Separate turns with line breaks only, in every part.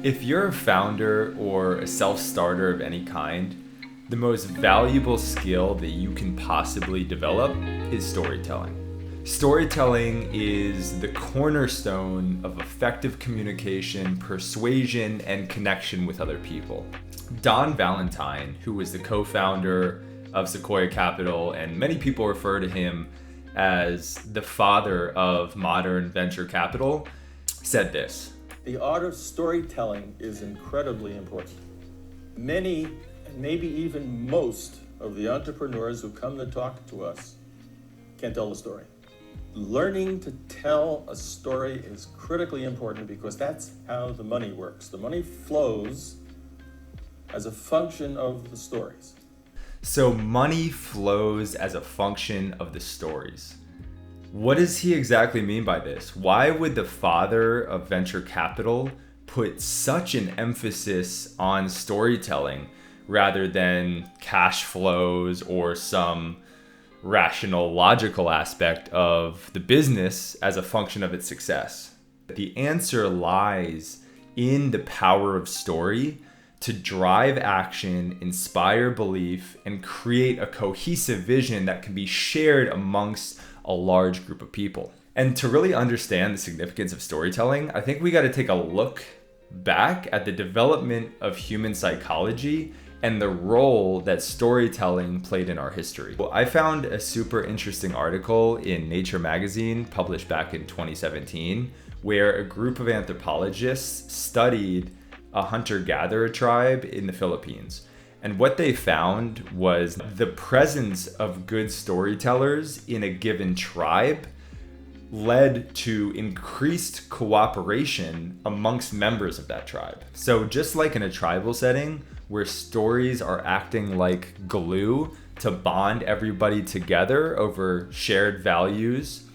If you're a founder or a self-starter of any kind, the most valuable skill that you can possibly develop is storytelling. Storytelling is the cornerstone of effective communication, persuasion, and connection with other people. Don Valentine, who was the co-founder of Sequoia Capital, and many people refer to him as the father of modern venture capital, said this.
The art of storytelling is incredibly important. Many, and maybe even most, of the entrepreneurs who come to talk to us can't tell a story. Learning to tell a story is critically important because that's how the money works. The money flows as a function of the stories.
So money flows as a function of the stories. What does he exactly mean by this? Why would the father of venture capital put such an emphasis on storytelling rather than cash flows or some rational, logical aspect of the business as a function of its success? The answer lies in the power of story to drive action, inspire belief, and create a cohesive vision that can be shared amongst a large group of people. And to really understand the significance of storytelling, I think we got to take a look back at the development of human psychology and the role that storytelling played in our history. Well, I found a super interesting article in Nature magazine published back in 2017, where a group of anthropologists studied a hunter-gatherer tribe in the Philippines. And what they found was the presence of good storytellers in a given tribe led to increased cooperation amongst members of that tribe. So just like in a tribal setting, where stories are acting like glue to bond everybody together over shared values,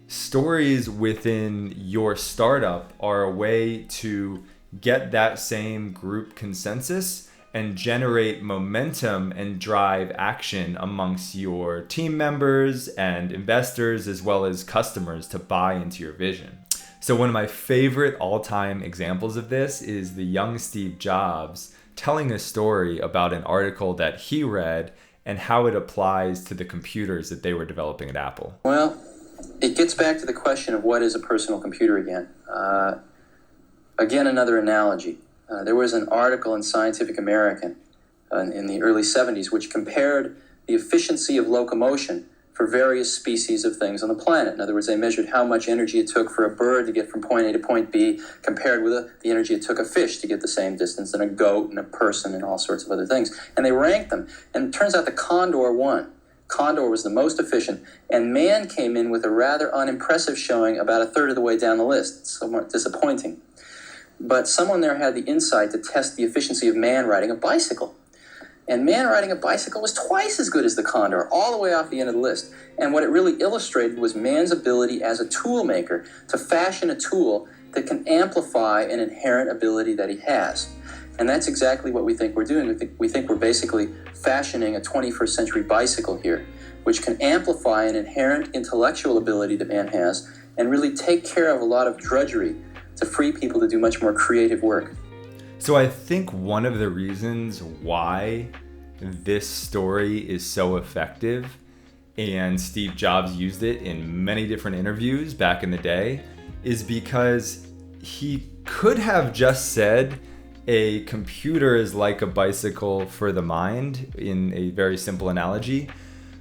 stories within your startup are a way to get that same group consensus and generate momentum and drive action amongst your team members and investors as well as customers to buy into your vision. So one of my favorite all-time examples of this is the young Steve Jobs telling a story about an article that he read and how it applies to the computers that they were developing at Apple.
Well, it gets back to the question of what is a personal computer again. Again, another analogy. There was an article in Scientific American in the early 70s which compared the efficiency of locomotion for various species of things on the planet. In other words, they measured how much energy it took for a bird to get from point A to point B compared with the energy it took a fish to get the same distance, and a goat and a person and all sorts of other things. And they ranked them. And it turns out the condor won. Condor was the most efficient, and man came in with a rather unimpressive showing about a third of the way down the list. It's somewhat disappointing. But someone there had the insight to test the efficiency of man riding a bicycle. And man riding a bicycle was twice as good as the condor, all the way off the end of the list. And what it really illustrated was man's ability as a tool maker to fashion a tool that can amplify an inherent ability that he has. And that's exactly what we think we're doing. We think we're basically fashioning a 21st century bicycle here, which can amplify an inherent intellectual ability that man has and really take care of a lot of drudgery to free people to do much more creative work.
So I think one of the reasons why this story is so effective, and Steve Jobs used it in many different interviews back in the day, is because he could have just said a computer is like a bicycle for the mind in a very simple analogy,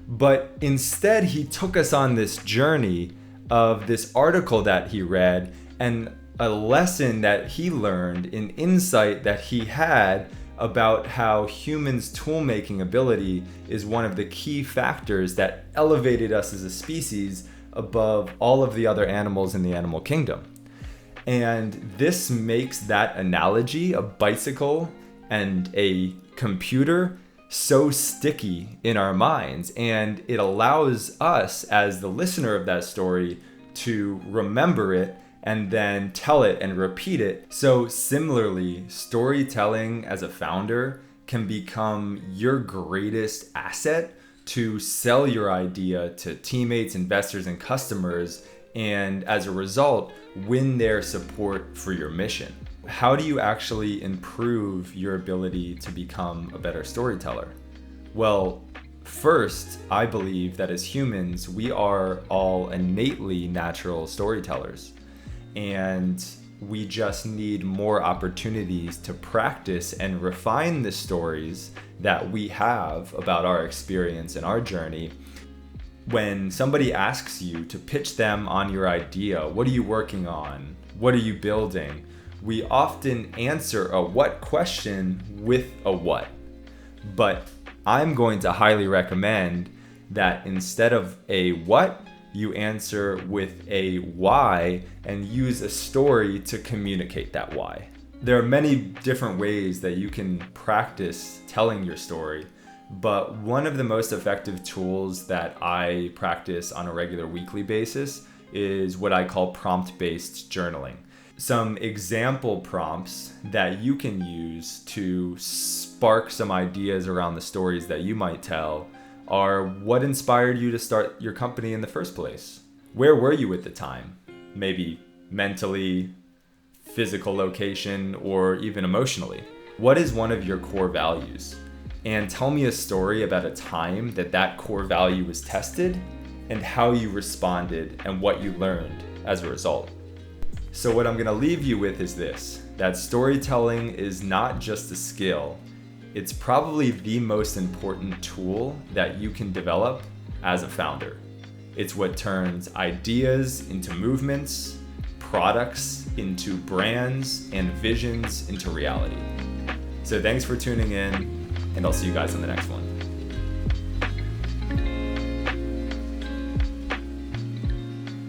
but instead he took us on this journey of this article that he read and a lesson that he learned, an insight that he had about how humans' tool-making ability is one of the key factors that elevated us as a species above all of the other animals in the animal kingdom. And this makes that analogy, a bicycle and a computer, so sticky in our minds. And it allows us, as the listener of that story, to remember it and then tell it and repeat it. So similarly, storytelling as a founder can become your greatest asset to sell your idea to teammates, investors, and customers, and as a result, win their support for your mission. How do you actually improve your ability to become a better storyteller? Well, first, I believe that as humans, we are all innately natural storytellers. And we just need more opportunities to practice and refine the stories that we have about our experience and our journey. When somebody asks you to pitch them on your idea, what are you working on? What are you building? We often answer a what question with a what. But I'm going to highly recommend that instead of a what, you answer with a why and use a story to communicate that why. There are many different ways that you can practice telling your story, but one of the most effective tools that I practice on a regular weekly basis is what I call prompt-based journaling. Some example prompts that you can use to spark some ideas around the stories that you might tell are: what inspired you to start your company in the first place? Where were you at the time? Maybe mentally, physical location, or even emotionally. What is one of your core values? And tell me a story about a time that that core value was tested and how you responded and what you learned as a result. So what I'm going to leave you with is this: that storytelling is not just a skill. It's probably the most important tool that you can develop as a founder. It's what turns ideas into movements, products into brands, and visions into reality. So thanks for tuning in, and I'll see you guys on the next one.